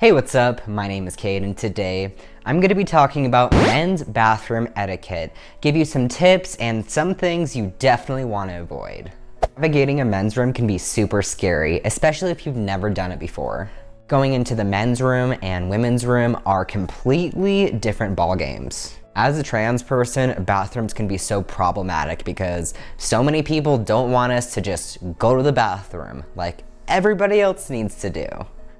Hey, what's up? My name is Cade, and today I'm going to be talking about men's bathroom etiquette, give you some tips and some things you definitely want to avoid. Navigating a men's room can be super scary, especially if you've never done it before. Going into the men's room and women's room are completely different ball games. As a trans person, bathrooms can be so problematic because so many people don't want us to just go to the bathroom like everybody else needs to do.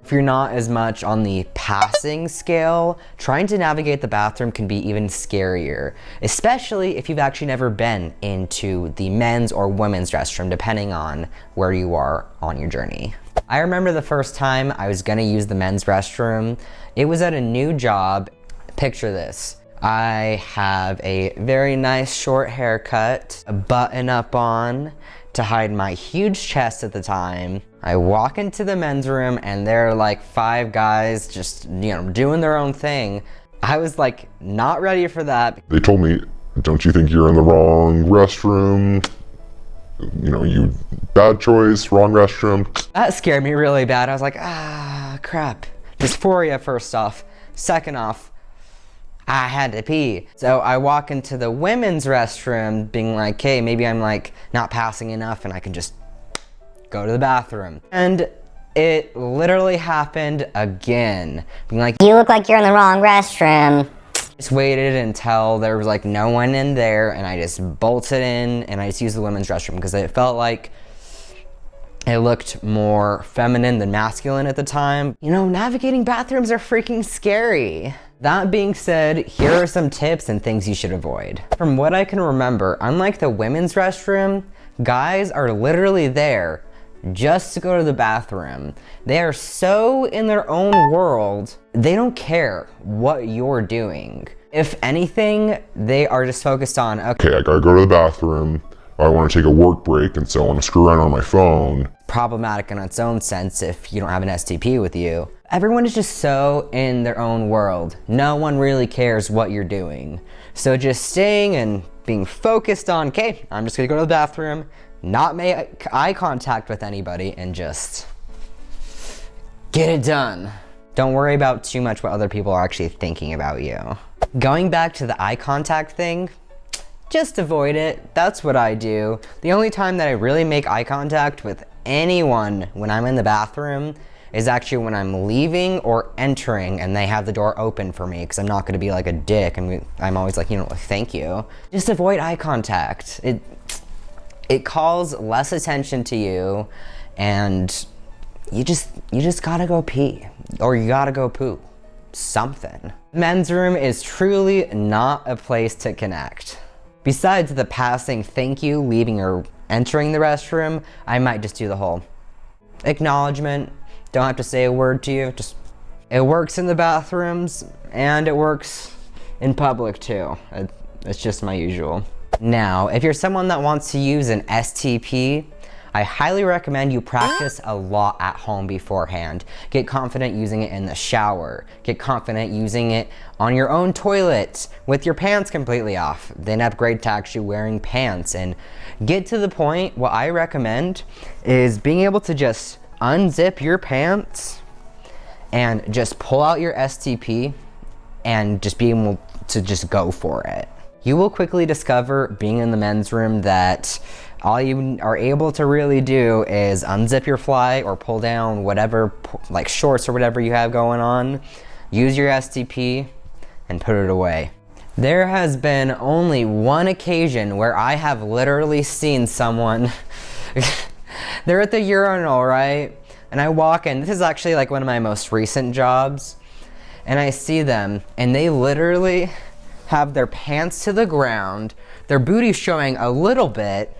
If you're not as much on the passing scale, trying to navigate the bathroom can be even scarier, especially if you've actually never been into the men's or women's restroom, depending on where you are on your journey. I remember the first time I was gonna use the men's restroom. It was at a new job. Picture this. I have a very nice short haircut, a button up on to hide my huge chest at the time. I walk into the men's room and there are like 5 guys just, doing their own thing. I was like, not ready for that. They told me, don't you think you're in the wrong restroom? You bad choice, wrong restroom. That scared me really bad. I was like, crap. Dysphoria first off. Second off, I had to pee. So I walk into the women's restroom being like, hey, maybe I'm like not passing enough and I can just go to the bathroom. And it literally happened again. Being like, you look like you're in the wrong restroom. Just waited until there was like no one in there and I just bolted in and I just used the women's restroom because it felt like it looked more feminine than masculine at the time. Navigating bathrooms are freaking scary. That being said, here are some tips and things you should avoid. From what I can remember, unlike the women's restroom, guys are literally there just to go to the bathroom. They are so in their own world, they don't care what you're doing. If anything, they are just focused on, okay, I gotta go to the bathroom. I want to take a work break, and so I want to screw around on my phone. Problematic in its own sense if you don't have an STP with you. Everyone is just so in their own world. No one really cares what you're doing. So just staying and being focused on, okay, I'm just gonna go to the bathroom, not make eye contact with anybody, and just get it done. Don't worry about too much what other people are actually thinking about you. Going back to the eye contact thing, just avoid it. That's what I do. The only time that I really make eye contact with anyone when I'm in the bathroom is actually when I'm leaving or entering and they have the door open for me, because I'm not going to be like a dick. I'm always like, thank you. Just avoid eye contact. It calls less attention to you, and you just gotta go pee, or you gotta go poop. Something. Men's room is truly not a place to connect. Besides the passing thank you, leaving or entering the restroom, I might just do the whole acknowledgement. Don't have to say a word to you. It works in the bathrooms and it works in public too. It's just my usual. Now, if you're someone that wants to use an STP, I highly recommend you practice a lot at home beforehand. Get confident using it in the shower. Get confident using it on your own toilet with your pants completely off. Then upgrade to actually wearing pants, and get to the point, what I recommend is being able to just unzip your pants and just pull out your STP and just be able to just go for it. You will quickly discover, being in the men's room, that all you are able to really do is unzip your fly or pull down whatever, like shorts or whatever you have going on, use your STP, and put it away. There has been only one occasion where I have literally seen someone, they're at the urinal, right? And I walk in, this is actually like one of my most recent jobs, and I see them, and they literally have their pants to the ground, their booty showing a little bit,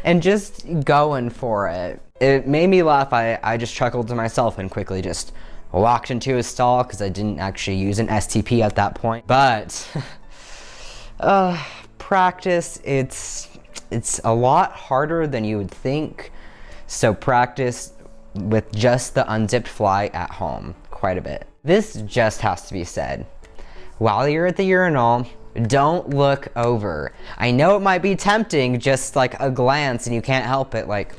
and just going for it. It made me laugh. I just chuckled to myself and quickly just walked into a stall because I didn't actually use an STP at that point. But practice, it's a lot harder than you would think. So practice with just the unzipped fly at home quite a bit. This just has to be said. While you're at the urinal, don't look over. I know it might be tempting, just like a glance and you can't help it, like,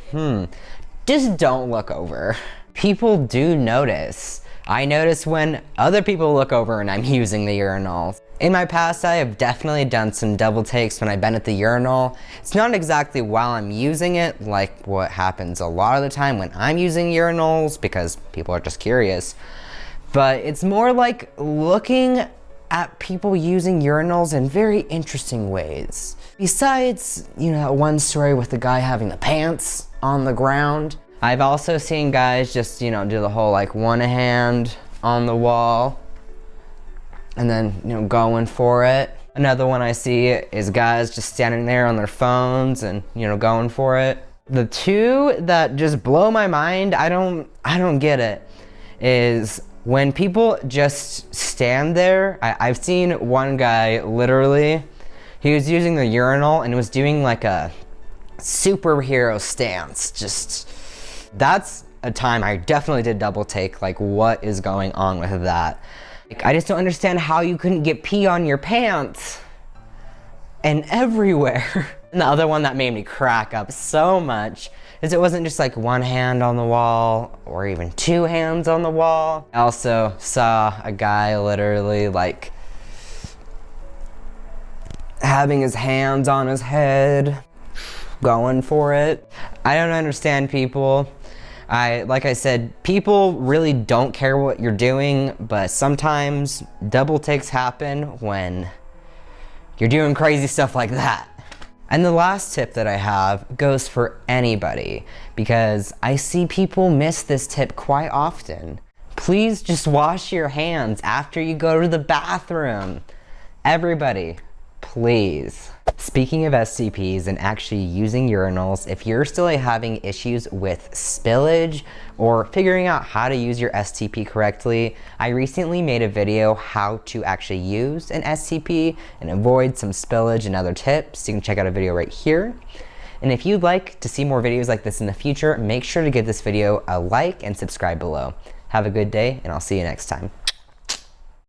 just don't look over. People do notice. I notice when other people look over and I'm using the urinal. In my past, I have definitely done some double takes when I've been at the urinal. It's not exactly while I'm using it, like what happens a lot of the time when I'm using urinals, because people are just curious. But it's more like looking at people using urinals in very interesting ways. Besides, one story with the guy having the pants on the ground, I've also seen guys just, do the whole like one hand on the wall and then, going for it. Another one I see is guys just standing there on their phones and, going for it. The two that just blow my mind, I don't get it, is when people just stand there. I've seen one guy literally, he was using the urinal and was doing like a superhero stance. Just, that's a time I definitely did double take, like what is going on with that? Like, I just don't understand how you couldn't get pee on your pants and everywhere. And the other one that made me crack up so much is it wasn't just like one hand on the wall or even two hands on the wall. I also saw a guy literally like having his hands on his head, going for it. I don't understand people. Like I said, people really don't care what you're doing, but sometimes double takes happen when you're doing crazy stuff like that. And the last tip that I have goes for anybody, because I see people miss this tip quite often. Please just wash your hands after you go to the bathroom. Everybody, please. Speaking of STPs and actually using urinals, if you're still having issues with spillage or figuring out how to use your STP correctly, I recently made a video how to actually use an STP and avoid some spillage and other tips. You can check out a video right here. And if you'd like to see more videos like this in the future, make sure to give this video a like and subscribe below. Have a good day, and I'll see you next time.